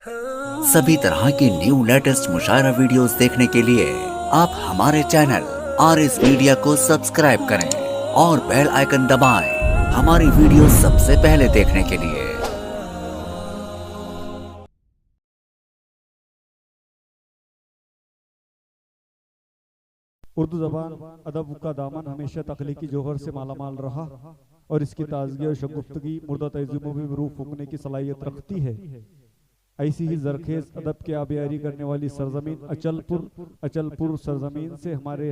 सभी तरह की न्यू लेटेस्ट मुशायरा वीडियोस देखने के लिए आप हमारे चैनल RS मीडिया को सब्सक्राइब करें और बेल आइकन दबाएं हमारी वीडियो सबसे पहले देखने के लिए। उर्दू ज़बान अदब का दामन हमेशा तख्लीकी जौहर से मालामाल रहा और इसकी ताजगी और शगुफ्तगी मुर्दा तहज़ीबों में रूह फूकने की सलाहियत रखती है। ऐसी ही जरखेज अदब की आबियारी करने वाली सरजमीन अचलपुर सरजमीन से हमारे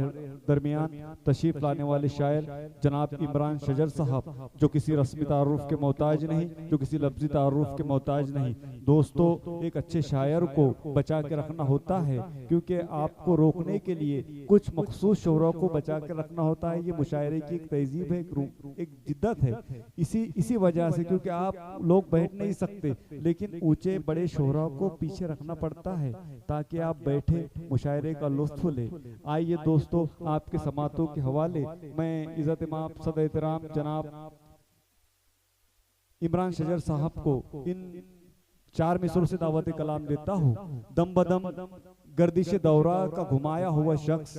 दरमियान तशरीफ लाने वाले शायर जनाब इमरान शजर साहब, जो किसी रस्मी तारुफ के मोहताज नहीं, जो किसी लफ्जी तारुफ के मोहताज नहीं। दोस्तों, एक अच्छे शायर को बचा के रखना होता है, क्योंकि आपको रोकने के लिए कुछ मखसूस शोहरों को बचा के रखना होता है। ये मुशायरे की एक तहजीब है, एक जिद्दत है। इसी वजह से, क्योंकि आप लोग बैठ नहीं सकते, लेकिन ऊंचे बड़े शोहरा को पीछे रखना पड़ता है ताकि आप बैठे मुशायरे का लुत्फ ले। आइए दोस्तों, आपके समातों के हवाले मैं इज़्ज़त माप सद एहतराम जनाब इमरान शजर साहब को इन 4 मिसरों से दावत कलाम देता हूँ। दम बदम गर्दिश दौरा का घुमाया हुआ शख्स।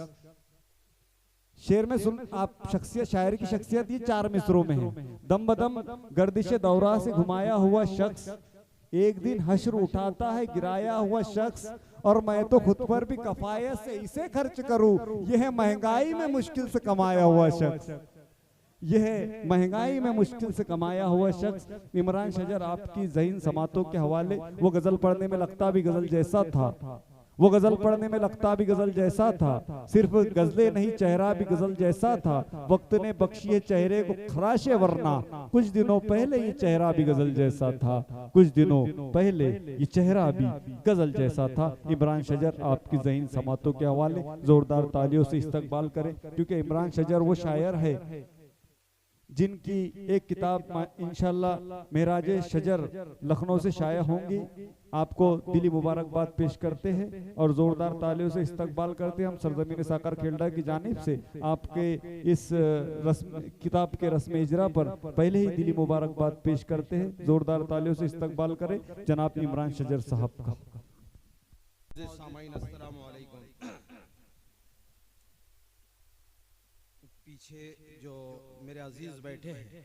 शेर में सुन आप शख्सियत, शायर की शख्सियत ये 4 मिसरों में है। दम बदम गर्दिश दौरा से घुमाया हुआ शख्स, एक दिन हश्र उठाता है गिराया हुआ शख्स, और मैं तो खुद पर भी कफायत से इसे खर्च करूं, यह महंगाई में मुश्किल से कमाया हुआ शख्स। यह महंगाई में मुश्किल से कमाया हुआ शख्स। इमरान शजर, आपकी ज़हीन समातों के हवाले, वो गजल पढ़ने में लगता भी गजल जैसा था, वो गजल पढ़ने में लगता भी गजल जैसा था, सिर्फ गजले नहीं चेहरा भी गजल जैसा था। वक्त ने बख्शिए चेहरे को खराशे, वरना कुछ दिनों पहले ये चेहरा भी गजल जैसा था, कुछ दिनों पहले ये चेहरा भी गजल जैसा था। इमरान शजर, आपकी ज़हीन समातों के हवाले जोरदार तालियों से इस्तकबाल करें, क्योंकि इमरान शजर वो शायर है जिनकी एक किताब इंशाल्लाह मेराज शजर लखनऊ से शाया होंगी। आपको दिली मुबारकबाद पेश करते हैं और जोरदार तालियों से इस्तकबाल करते हैं हम सरजमीन साकर खेलडा की जानिब से। आपके इस किताब के रस्म इजरा पर पहले ही दिली मुबारकबाद पेश करते हैं। जोरदार तालियों से इस्तकबाल करें जनाब इमरान शजर साहब का। पीछे जो मेरे अजीज बैठे हैं,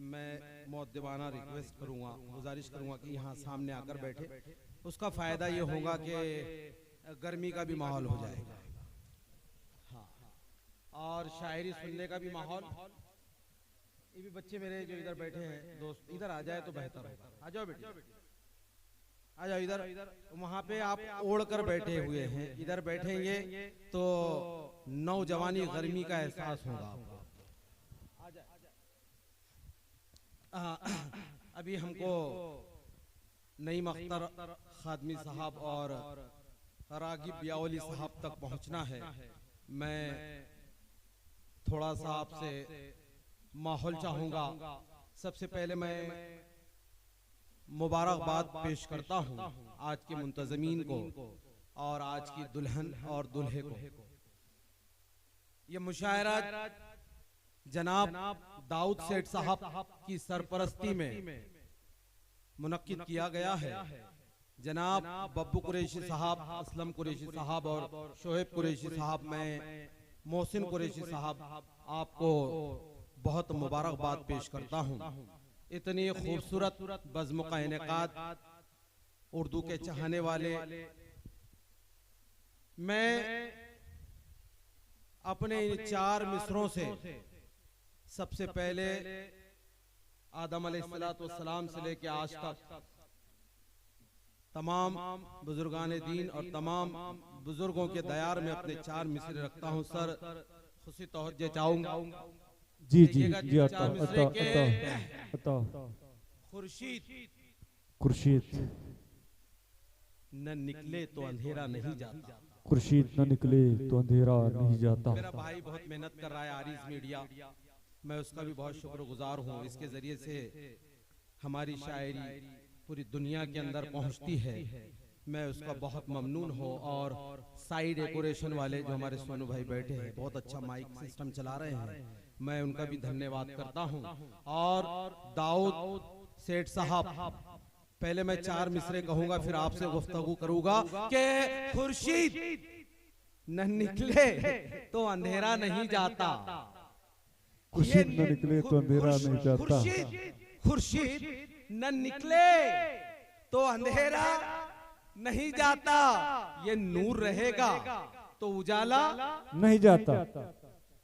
मैं मुअद्दिबाना रिक्वेस्ट करूंगा, गुजारिश करूंगा कि यहाँ सामने आकर बैठे। उसका फ़ायदा ये होगा कि गर्मी का भी माहौल हो जाएगा, हाँ, और शायरी सुनने का भी माहौल। ये भी बच्चे मेरे जो इधर बैठे हैं दोस्त, इधर आ जाए तो बेहतर होगा। आ जाओ बेटे, आ जाओ इधर। वहाँ पे आप ओढ़ कर बैठे हुए हैं, इधर बैठेंगे तो नौजवानी गर्मी का एहसास होगा आपको। अभी हमको नईम अख्तर खादमी साहब और रागिब बियावली साहब तक पहुंचना है। मैं थोड़ा सा आपसे माहौल चाहूँगा। सबसे पहले मैं मुबारकबाद पेश करता हूँ आज के मुंतज़मीन को और आज की दुल्हन और दूल्हे को। ये मुशायरा जनाब दाऊद सेठ साहब की सरपरस्ती में मुनक्किद किया गया है। जनाब बब्बू कुरैशी साहब, असलम कुरैशी साहब और शोएब कुरैशी साहब, मैं मोहसिन कुरैशी साहब, आपको बहुत मुबारकबाद पेश करता हूँ। इतनी खूबसूरत बज़्म का इनेकाद उर्दू के चाहने वाले। मैं अपने इन 4 मिसरों से सबसे पहले आदम अलैहिस्सलाम से लेके आज तक तमाम बुजुर्गान दीन और तमाम बुजुर्गों के दयार में अपने 4 मिसरे रखता हूँ। सर खुशी तवज्जो चाहूंगा। जी जी जी, खुर्शीद न निकले तो अंधेरा नहीं जाता, खुर्शीद न निकले तो अंधेरा नहीं जाता। मेरा भाई बहुत मेहनत कर रहा है आरिज मीडिया, मैं उसका भी बहुत शुक्रगुजार हूँ। इसके जरिए से हमारी शायरी पूरी दुनिया के अंदर पहुँचती है, मैं उसका बहुत ममनून हूँ। और साइड डेकोरेशन वाले जो हमारे सोनू भाई बैठे हैं, बहुत अच्छा माइक सिस्टम चला रहे हैं, मैं उनका भी धन्यवाद करता हूँ। और दाऊद सेठ साहब पहले मैं 4 मिसरे कहूंगा, फिर आपसे गुफ्तगू करूंगा कि खुर्शीद न निकले तो अंधेरा नहीं जाता। खुर्शीद न निकले तो अंधेरा नहीं जाता। खुर्शीद न निकले तो अंधेरा नहीं जाता। ये नूर रहेगा तो उजाला नहीं जाता।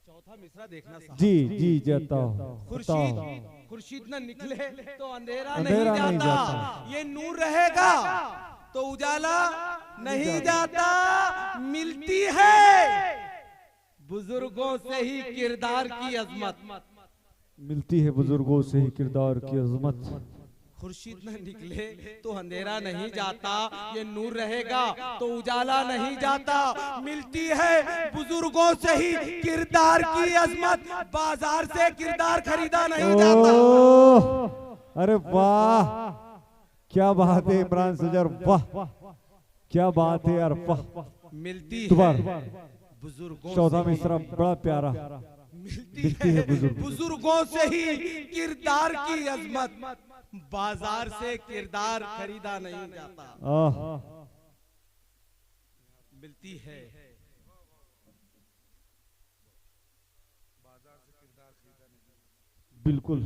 चौथा मिसरा देखना साहब। जी जी जाता हूँ। खुर्शीद न निकले तो अंधेरा अंधेरा नहीं नहीं जाता। जाता। ये नूर रहेगा तो उजाला नहीं जाता। मिलती है बुजुर्गों से ही किरदार की अजमत। मिलती है बुजुर्गों से ही किरदार की अजमत। खुर्शीद न निकले तो अंधेरा नहीं जाता। ये नूर रहेगा तो उजाला नहीं जाता। मिलती है बुजुर्गों से ही किरदार की अजमत। बाजार से किरदार खरीदा नहीं जाता। अरे वाह, क्या बात है इमरान सजर, वाह क्या बात है यार, वाह। मिलती दोबारा है बुजुर्गों चौथा से मिसरा बड़ा प्यारा। मिलती है बुजुर्गों से ही किरदार की अजमत। बाजार से किरदार खरीदा नहीं जाता। मिलती है बाजार से किरदार खरीदा नहीं। बिल्कुल।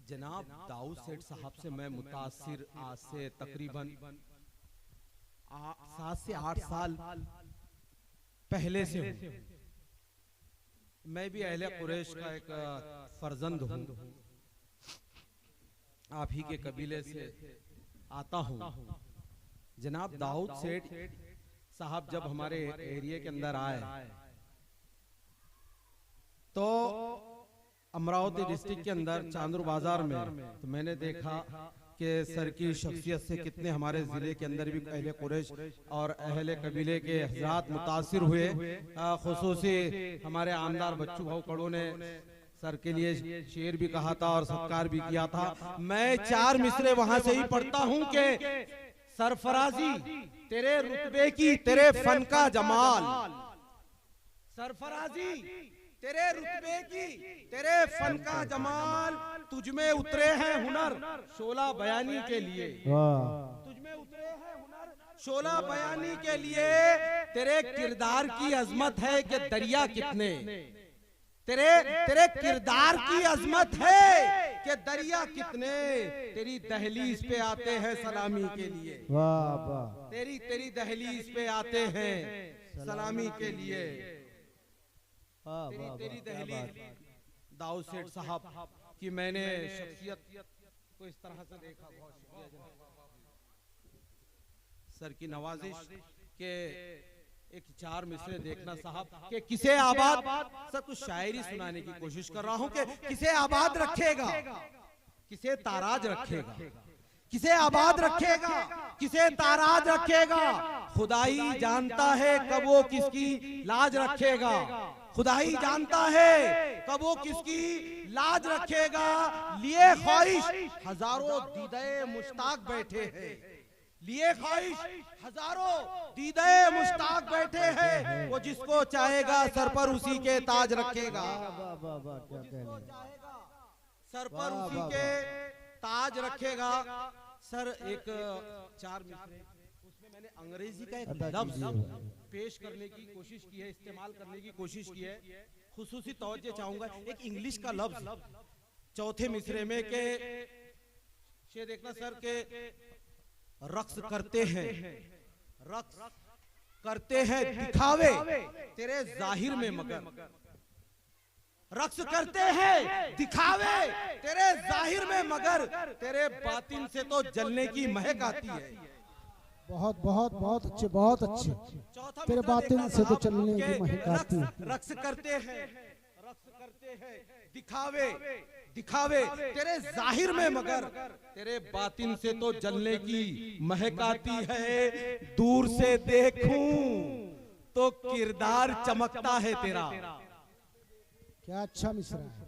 जनाब दाऊद सेठ साहब से मैं मुतासिर आज से तकरीबन 7 से 8 साल पहले से हूं। मैं भी अहले कुरैश का एक फर्जंद हूं, आप ही के कबीले से आता हूं। जनाब दाऊद सेठ साहब जब हमारे एरिया के अंदर आए तो अमरावती डिस्ट्रिक्ट के अंदर चांदूर बाजार में तो मैंने देखा कि सर की शख्सियत से कितने हमारे जिले के अंदर भी अहले कुरैश और अहले कबीले के हजरात मुतासिर हुए। खुसूसी हमारे आमदार बच्चू भाऊ कड़ो ने सर के लिए शेर भी कहा था और सत्कार भी किया था। मैं 4 मिसरे वहां से ही पढ़ता हूं कि सरफराजी तेरे रुतबे की तेरे फन का जमाल। सरफराजी तेरे रुतबे की तेरे फन का जमाल। तुझ में उतरे हैं हुनर शोला बयानी के लिए। तुझ में उतरे हैं हुनर शोला बयानी के लिए। तेरे किरदार की अजमत है कि दरिया कितने। तेरे किरदार की अजमत है कि दरिया कितने। तेरी दहलीज पे आते हैं सलामी के लिए। वाह वाह। तेरी दहलीज पे आते हैं सलामी के लिए। तेरी दहलीज दाऊद सेठ साहब की मैंने शख्सियत को इस तरह से देखा। बहुत शुक्रिया जनाब सर की नवाजिश के एक 4 मिसरे देखना साहब कि किसे आबाद। सर कुछ शायरी सुनाने की कोशिश कर रहा हूं कि किसे आबाद रखेगा, किसे ताराज रखेगा, किसे आबाद रखेगा, किसे ताराज रखेगा। खुदाई जानता है कब वो किसकी लाज रखेगा। खुदाई जानता है कब वो किसकी लाज रखेगा। लिए ख्वाहिश हजारों दीदे मुश्ताक बैठे हैं। लिए ख्वाहिश हजारों दीदे मुश्ताक बैठे हैं। वो जिसको चाहेगा सर पर उसी के ताज रखेगा। सर पर उसी के ताज रखेगा। सर एक 4 मिसरे उसमें मैंने अंग्रेजी का एक लफ्ज पेश करने की कोशिश की है, इस्तेमाल करने की कोशिश की है। खुसूसी तवज्जो चाहूंगा एक इंग्लिश का लफ्ज चौथे मिसरे में के ये देखना सर के रक्स करते हैं, रक्स करते हैं दिखावे तेरे जाहिर में मगर। रक्स करते हैं दिखावे तेरे जाहिर में मगर। तेरे बातिन से तो जलने की महक आती है। बहुत बहुत बहुत अच्छे, बहुत अच्छे। तेरे बातिन से तो चलने की महक आती है। रक्स करते हैं, रक्स करते हैं दिखावे दिखावे तेरे जाहिर में मगर। तेरे बातिन से तो जलने की महक आती है। दूर से देखूं तो किरदार चमकता है तेरा। क्या अच्छा मिसरा है।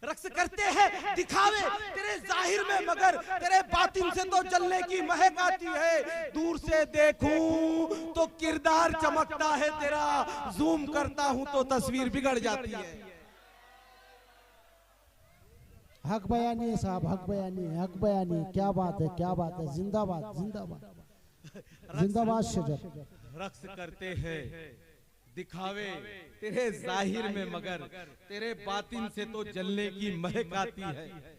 रक्स करते हैं दिखावे तेरे जाहिर में मगर। तेरे बातिन से तो जलने की महक आती है। दूर से देखूं तो किरदार चमकता है तेरा। जूम करता हूं तो तस्वीर बिगड़ जाती है। हक बयानी है साहब, हक बयानी है, हक बयानी है। क्या बात है, क्या बात है। जिंदाबाद जिंदाबाद जिंदाबाद शजर। रक्स करते हैं दिखावे तेरे जाहिर में, मगर तेरे बातिन से तो जलने की महक आती है।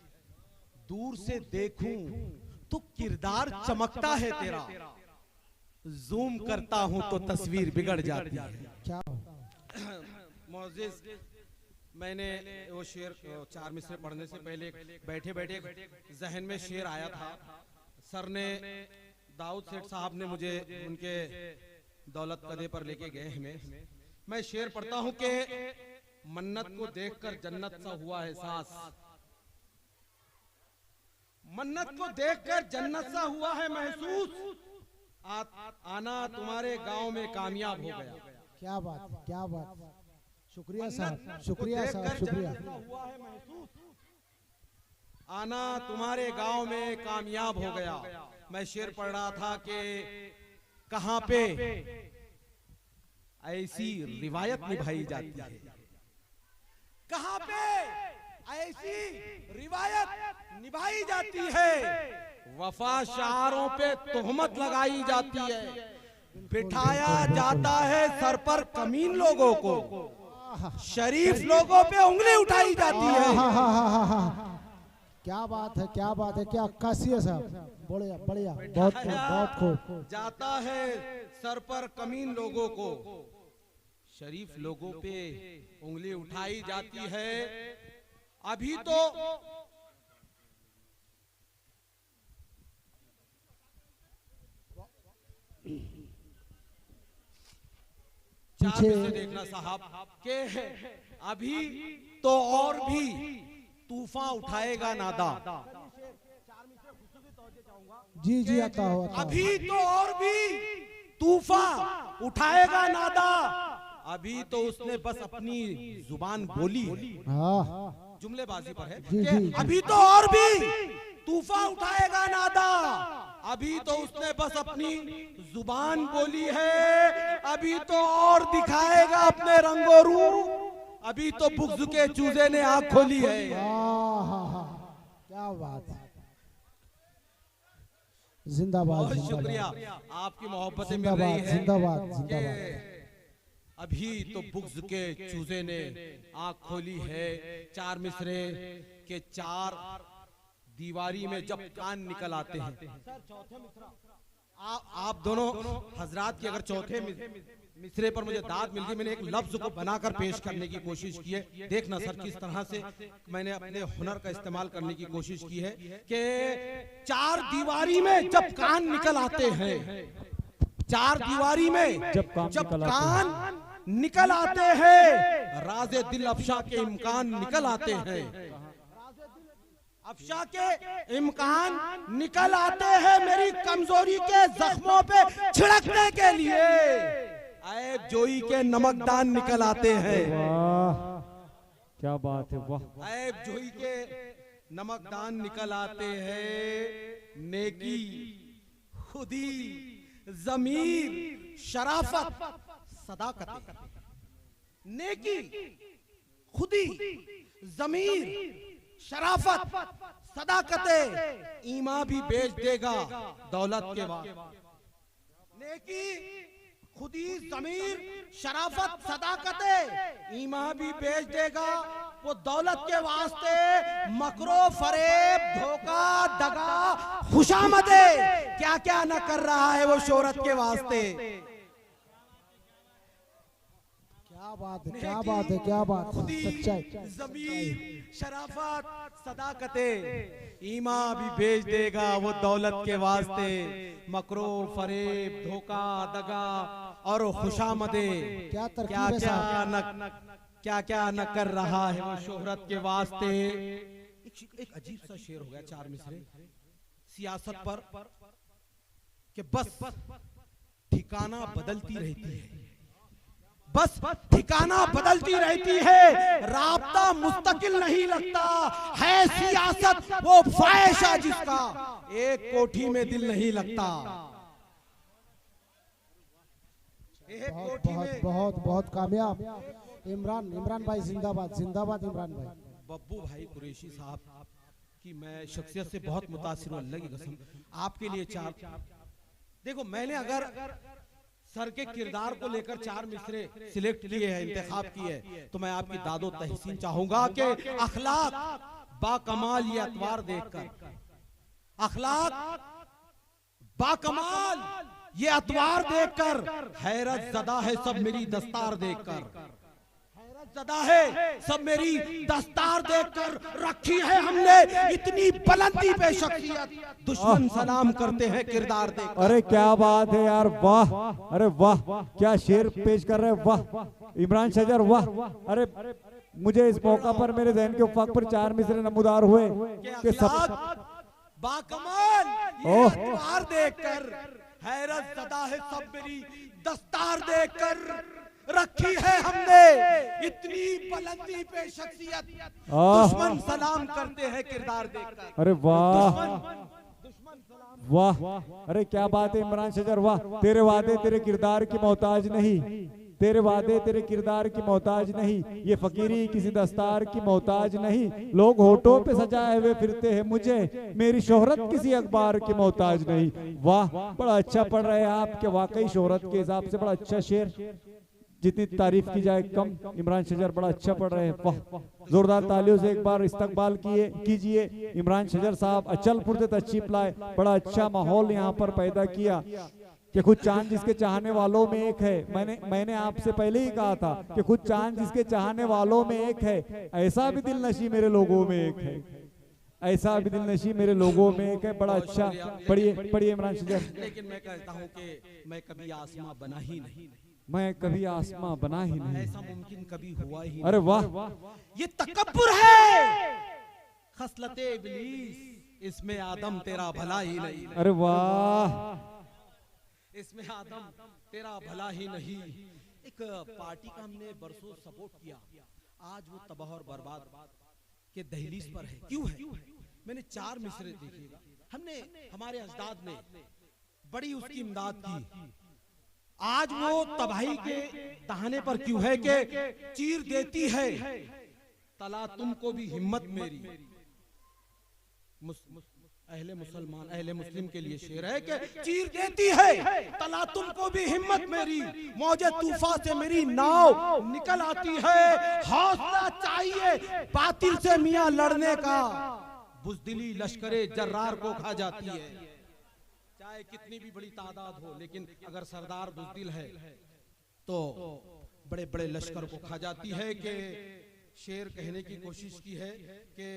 दूर से देखूं तो किरदार चमकता है तेरा, जूम करता हूं तो तस्वीर बिगड़ जाती है। क्या मोअज़्ज़िज़, मैंने वो शेर चार मिसरे पढ़ने से पहले बैठे बैठे जहन में शेर आया था। सर ने, दाऊद सेठ साहब ने मुझे उनके दौलत कदे पर लेके गए हमें। मैं शेर पढ़ता हूं कि मन्नत को देखकर जन्नत सा हुआ एहसास, मन्नत को देखकर जन्नत सा हुआ है महसूस, आना तुम्हारे गांव में कामयाब हो गया। क्या बात है, क्या बात है। शुक्रिया साहब, शुक्रिया साहब, शुक्रिया। हुआ है महसूस, आना तुम्हारे गांव में कामयाब हो गया। मैं शेर पढ़ रहा था कि कहां पे ऐसी रिवायत निभाई जाती है, कहां पे ऐसी रिवायत निभाई जाती है, वफा शारों पे तोहमत लगाई जाती है, बिठाया जाता है सर पर कमीन लोगों को, शरीफ लोगों पे उंगली उठाई जाती है। क्या बात है, क्या बात है, क्या अक्कासी है साहब। बढ़िया बढ़िया, बहुत खूब, बहुत खूब। जाता है सर पर कमीन लोगों को, शरीफ लोगों पे उंगली उठाई जाती है। अभी तो चार में से देखना साहब के अभी तो और भी तूफान उठाएगा नादा। जी जी, आता हो, आता हो। अभी तो और भी तूफान उठाएगा नादा, अभी तो उसने बस अपनी जुबान बोली है। हाँ, जुमलेबाजी पर है जी, कि जी, जी। अभी तो और भी तूफान उठाएगा नादा, अभी तो उसने बस अपनी जुबान बोली है, अभी तो और दिखाएगा अपने रंगो रूप, अभी तो बुग़्ज़ के चूजे ने आंख खोली है। क्या बात है। जिंदाबाद, बहुत जिंदाबाद। शुक्रिया, आपकी मोहब्बतें मिल रही जिंदाबाद हैं जिंदाबाद कि जिंदाबाद। अभी तो बुग़्ज़ के चूजे ने आंख खोली है। चार मिसरे के चार दीवारी में जब कान निकल आते हैं। आप दोनों हजरात की अगर चौथे मिसरे पर मुझे दाद मिल गई, मैंने एक लफ्ज को बनाकर पेश करने की कोशिश की है। देखना सर किस तरह से मैंने अपने हुनर का इस्तेमाल करने की कोशिश की है कि चार दीवारी में जब कान निकल आते हैं, चार दीवारी में जब कान निकल आते हैं, राज़े दिल अफशा के इम्कान निकल आते हैं, अफशा के इम्कान निकल आते हैं मेरी कमजोरी के जख्मों पे छिड़कने के लिए, ऐब जोई के नमकदान निकल आते हैं। वाह, क्या बात है, वाह। ऐब जोई के नमकदान निकल आते हैं। नेकी, खुदी, ज़मीर, शराफत, सदाकत। नेकी, खुदी, ज़मीर, शराफत, सदाकत, ईमान भी बेच देगा दौलत के बाद। नेकी, खुदी, ज़मीर, शराफत, सदाकत, ईमान भी बेच देगा वो दौलत के वास्ते। मकरो, फरेब, धोखा, दगा, खुशामदे, क्या क्या न कर रहा है वो शोहरत के वास्ते। क्या बात है, क्या बात है, क्या बात है। सच्चाई, ज़मीर, शराफत, सदाकते, ईमान भी बेच देगा वो दौलत के वास्ते। मकरो, फरेब, धोखा, दगा और खुशामदे, क्या तरकीब क्या है क्या साहब। क्या क्या न कर रहा है वो शोहरत के वास्ते। एक अजीब सा शेर हो गया चार मिसरे सियासत पर कि बस ठिकाना बदलती रहती है, बस ठिकाना बदलती रहती है, राब्ता मुस्तकिल नहीं लगता है। सियासत वो ख्वाहिशा जिसका एक कोठी में दिल नहीं लगता। बहुत बहुत बहुत बहुत कामयाब। इमरान भाई जिंदाबाद, जिंदाबाद इमरान भाई। बब्बू भाई कुरैशी साहब की मैं शख्सियत से बहुत मुतासिर हूं, अल्लाह की कसम। आपके लिए 4 देखो, मैंने अगर सर के किरदार को लेकर 4 मिसरे सिलेक्ट किए हैं, इंतखाब किए हैं, तो मैं आपकी दादो तहसीन चाहूंगा कि अखलाक बाकमाल ये अतवार देखकर, अखलाक बाकमाल ये अतवार देखकर हैरत ज़दा है सब मेरी दस्तार देखकर, हैरत ज़दा है सब मेरी दस्तार देखकर, रखी है हमने इतनी बुलंदी पे शख्सियत, दुश्मन सलाम करते हैं किरदार देखकर। अरे क्या बात है यार, वाह, अरे वाह, क्या शेर पेश कर रहे हैं, वाह इमरान शजर, वाह। अरे मुझे इस मौका पर मेरे जहन के उफ़क़ पर 4 मिसरे नमूदार हुए कि सब बाकमाल ये अतवार देखकर, हैरत ज़दा है सब मेरी दस्तार देखकर, रखी है हमने इतनी बुलंदी पे शख्सियत, दुश्मन सलाम करते हैं किरदार देखकर। अरे वाह, वाह, अरे क्या बात है इमरान शजर, वाह। तेरे वादे तेरे किरदार की मोहताज नहीं, तेरे वादे तेरे किरदार की मोहताज नहीं, ये फकीरी किसी दस्तार की मोहताज नहीं, लोग होठों पे सजाए हुए फिरते हैं मुझे, मेरी शोहरत किसी अखबार की मोहताज नहीं। वाह, बड़ा अच्छा पढ़ रहे हैं आप, कि वाकई शोहरत के हिसाब से बड़ा अच्छा शेर, जितनी तारीफ की जाए कम। इमरान शजर बड़ा अच्छा पढ़ रहे हैं, वाह। जोरदार तालियों से एक बार इस्तकबाल कीजिए इमरान शजर साहब। अचल पुरते अच्छी प्लाय, बड़ा अच्छा माहौल यहाँ पर पैदा किया कि खुद चांद जिसके चाहने वालों में एक है। मैंने आपसे पहले ही कहा था कि खुद चांद जिसके चाहने वालों में एक है, ऐसा भी दिल नशी मेरे लोगों में एक है, ऐसा भी दिल नशी मेरे लोगों में एक है। बड़ा अच्छा, पढ़िए इमरान शजर। लेकिन मैं कहता हूँ कि मैं कभी आसमां बना ही नहीं, मैं कभी आसमां बना ही नहीं, ऐसा मुमकिन कभी हुआ ही नहीं। अरे वाह, ये तकब्बुर है, खसलते इब्लीस, इसमें आदम तेरा भला ही नहीं, अरे वाह, इसमें आदम तेरा भला ही नहीं। एक पार्टी का हमने बरसों सपोर्ट किया, आज वो तबाह और बर्बाद के दहलीज पर है। क्यों है? मैंने 4 मिसरे देखिएगा, हमने हमारे अजदाद ने बड़ी उसकी इमदाद की, आज वो तबाही के दहाने पर क्यों है कि चीर देती है तला तुमको भी हिम्मत मेरी। अहले मुसलमान, अहले मुस्लिम के लिए शेर है कि चीर देती है तला तुमको भी हिम्मत मेरी, मौजे तूफा से मेरी नाव निकल आती है, हौसला चाहिए बातिल से मियां लड़ने का, बुज़दिली लश्करे जर्रार को खा जाती है। चाहे कितनी भी बड़ी तादाद हो, लेकिन अगर सरदार बुज़दिल है तो बड़े बड़े लश्कर को खा जाती है। कि शेर कहने की कोशिश की है कि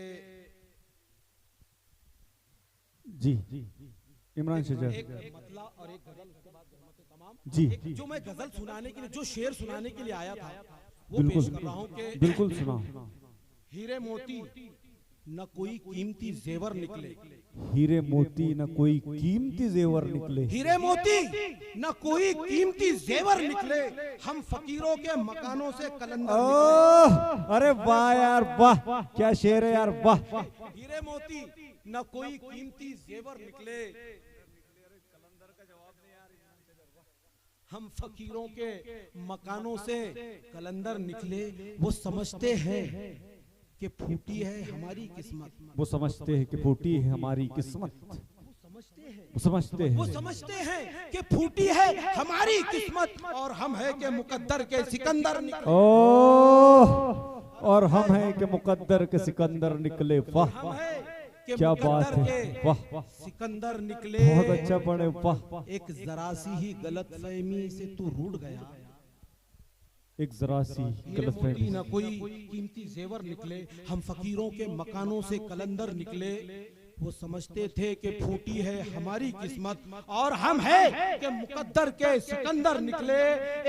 जी इमरान शजर, एक मतला और एक गजल, उसके बाद तमाम जी। जो मैं गजल सुनाने के लिए, जो शेर सुनाने के लिए आया था, वो बिल्कुल पेश कर रहा हूँ कि बिल्कुल सुना। हीरे मोती न कोई कीमती जेवर निकले, हीरे मोती न कोई कीमती जेवर निकले, हीरे मोती न कोई कीमती जेवर निकले, हम फकीरों के मकानों से कलंदर निकले। अरे वाह यार, वाह, क्या शेर है यार, वाह। हीरे मोती न कोई कीमती जेवर निकले, हम फकीरों के मकानों से कलंदर निकले। वो समझते हैं कि फूटी है हमारी किस्मत, वो समझते हैं कि फूटी है हमारी किस्मत, वो समझते हैं, वो समझते हैं कि फूटी है हमारी किस्मत, और हम है कि मुकद्दर के सिकंदर निकले। ओह, और हम हैं कि मुकद्दर के सिकंदर निकले। वाह, क्या बात है, वाह, सिकंदर निकले। बहुत अच्छा पढ़े, वाह। एक जरा सी ही गलतफहमी से तू रूठ गया, एक जरा सी गलतफहमी, न कोई कीमती जेवर निकले, हम फकीरों के मकानों से कलंदर निकले। वो समझते थे कि फूटी है हमारी किस्मत, और हम है कि मुकद्दर के सिकंदर निकले।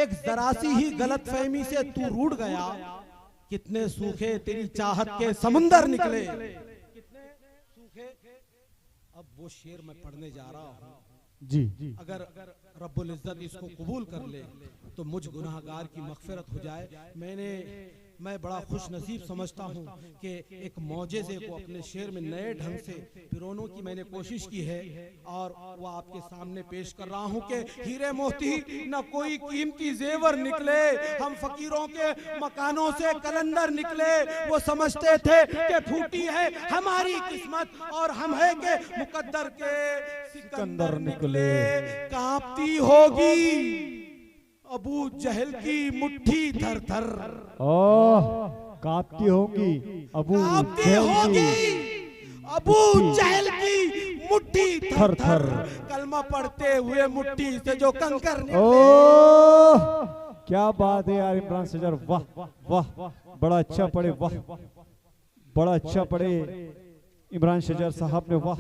एक जरा सी ही गलतफहमी से तू रूठ गया, कितने सूखे तेरी चाहत के समुंदर निकले। अब वो शेर मैं पढ़ने जा रहा हूँ जी। अगर रब्बुल इज्जत इसको कबूल कर ले तो मुझ गुनाहगार की मगफिरत हो जाए। मैंने मैं बड़ा खुश नसीब समझता हूँ कि एक मौजेज़े को अपने शेर में नए ढंग से पिरोने की मैंने कोशिश की है और वो आपके सामने पेश कर रहा हूँ कि हीरे मोती न कोई कीमती जेवर निकले, हम फकीरों के मकानों से कलंदर निकले। वो समझते थे कि फूटी है हमारी किस्मत और हम है के मुकद्दर के सिकंदर निकले। कांपती होगी अबू जहल की मुट्ठी थर थर, कांपती होंगी अबू जहल की मुट्ठी थर थर। कलमा पढ़ते हुए मुट्ठी से जो कंकर क्या बात है यार इमरान सजर, वाह वाह, बड़ा अच्छा पढ़े, वाह बड़ा अच्छा पढ़े इमरान सजर साहब ने, वाह।